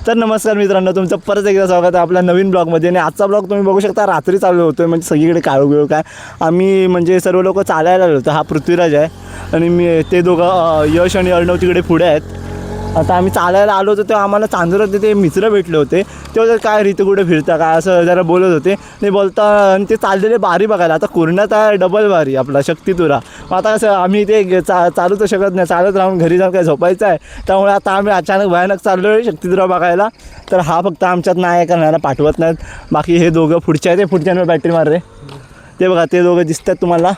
तर नमस्कार मित्रांनो, तुमचं परत एकदा स्वागत आहे आपल्या नवीन ब्लॉगमध्ये. आणि आजचा ब्लॉग तुम्ही बघू शकता रात्री चालू होतो आहे, म्हणजे सगळीकडे काळोख काय. आम्ही म्हणजे सर्व लोक चालायला आलो होतो. हा पृथ्वीराज आहे आणि मी ते दोघं यश आणि अर्णव तिकडे पुढे आहेत. आता आम्ही चालायला आलो होतो तेव्हा आम्हाला चांदुरात ते मित्र भेटले होते. तेव्हा काय रीती कुठे फिरता काय असं जरा बोलत होते. नाही बोलता आणि ते चाललेले बारी बघायला. आता कुर्ण्यात आहे डबल बारी आपला शक्तितुरा. मग आता कसं आम्ही ते चालू तर शकत नाही, चालत राहून घरी जाऊन काय झोपायचं आहे. त्यामुळे आता आम्ही अचानक भयानक चाललो आहे शक्तितुरा बघायला. तर हा फक्त आमच्यात नाही करण्याला पाठवत नाहीत. बाकी हे दोघं पुढच्या आहे, ते पुढच्यानं बॅटरी मार रे. ते बघा ते दोघं दिसतात तुम्हाला,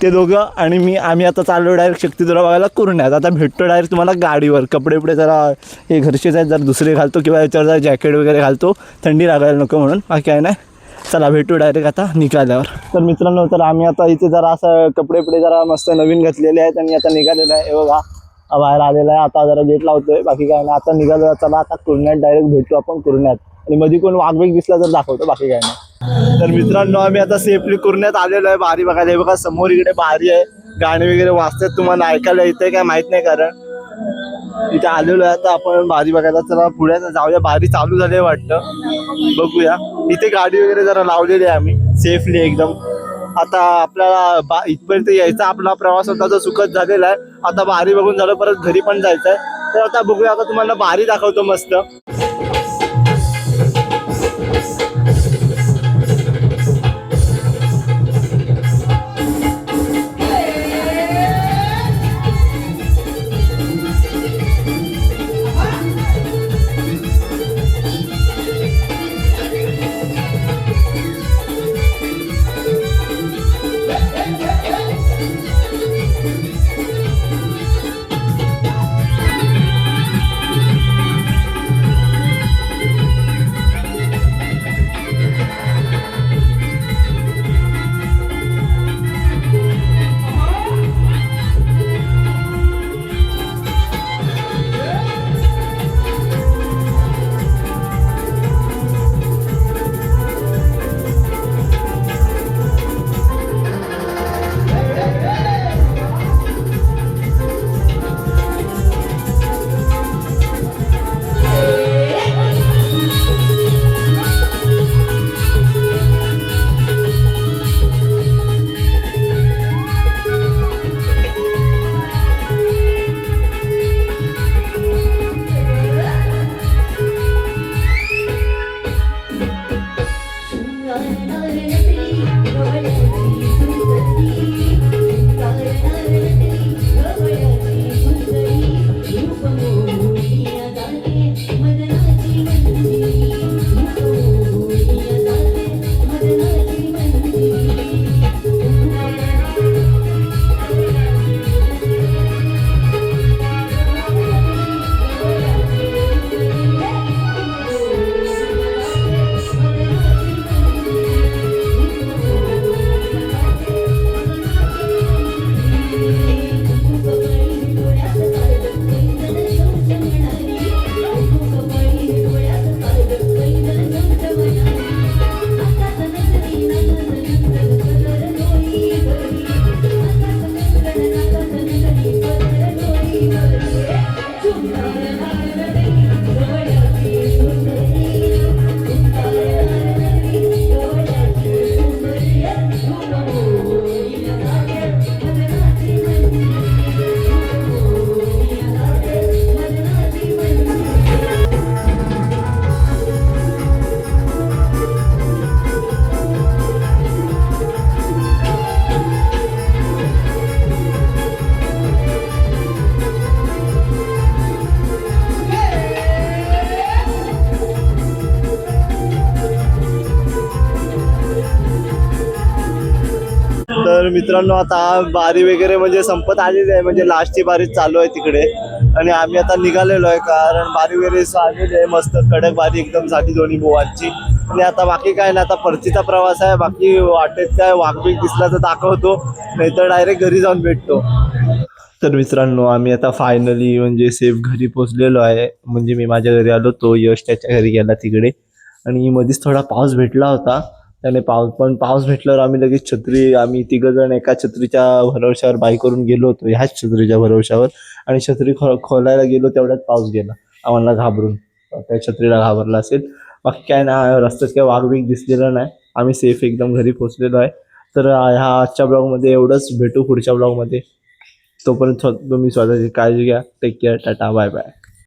ते दोघं आणि मी. आम्ही आता चाललो डायरेक्ट शक्तितुरा बघायला कुर्ण्यात. आता भेटतो डायरेक्ट तुम्हाला गाडीवर. कपडे जरा हे घरचेच आहेत, जरा दुसरे घालतो किंवा याच्यावर जरा जॅकेट वगैरे घालतो, थंडी लागायला नको म्हणून. बाकी काय नाही, चला भेटू डायरेक्ट आता निघाल्यावर. तर मित्रांनो, तर आम्ही आता इथे जरा असं कपडे जरा मस्त नवीन घातलेले आहेत आणि आता निघालेलं आहे. हे बघा बाहेर आलेला आहे. आता जरा गेट लावतोय, बाकी काय नाही. आता निघालो, चला आता कुर्ण्यात डायरेक्ट भेटू आपण कुर्ण्यात. आणि मध्ये कोण वाघवेग दिसला तर दाखवतो, बाकी काय नाही. तर मित्रांनो, आम्ही आता सेफली कुर्ण्यात आलेलो आहे बारी बघायला. हे बघा समोर इकडे बारी आहे, गाणे वगैरे वाजतात, तुम्हाला ऐकायला येतंय काय माहित नाही, कारण इथे आलेलो आहे. आता आपण बारी बघायला चला पुढे जाऊया. बारी चालू झाली आहे वाटतं, बघूया. इथे गाडी वगैरे जरा लावलेली आहे आम्ही सेफली एकदम. आता आपल्याला इथपर्यंत यायचा आपला प्रवास होता जो सुखद झालेला आहे. आता बारी बघून झालं, परत घरी पण जायचं आहे. तर आता बघूया, आता तुम्हाला बारी दाखवतो मस्त. तर मित्रांनो, आता बारी वगैरे म्हणजे संपत आलेली आहे, म्हणजे लास्टची बारी चालू आहे तिकडे. आणि आम्ही आता निघालेलो आहे, कारण बारी वगैरे आलेली आहे. मस्त कडक बारी एकदम झाली दोन्ही बोवांची. आणि आता बाकी काय नाही, आता परतीचा प्रवास आहे. बाकी वाटेत काय वाघबीग दिसला तर दाखवतो, नाहीतर डायरेक्ट घरी जाऊन भेटतो. तर मित्रांनो, आम्ही आता फायनली म्हणजे सेफ घरी पोचलेलो आहे. म्हणजे मी माझ्या घरी आलो, तो यश त्याच्या घरी गेला तिकडे. आणि मध्येच थोडा पाऊस भेटला होता, त्याने पाऊस भेटल्यावर आम्ही लगेच छत्री, आम्ही तिघजण एका छत्रीच्या भरवशावर बाईकवरून गेलो होतो, ह्याच छत्रीच्या भरवशावर. आणि छत्री खोलायला गेलो तेवढ्यात पाऊस गेला, आम्हाला घाबरून. त्या छत्रीला घाबरला असेल. बाकी काय ना, रस्त्यात काय वाघ बीघ दिसलेलं नाही. आम्ही सेफ एकदम घरी पोहोचलेलो आहे. तर ह्या आजच्या ब्लॉगमध्ये एवढंच. भेटू पुढच्या ब्लॉगमध्ये. तोपर्यंत तुम्ही स्वतःची काळजी घ्या. Take care. Tata bye bye.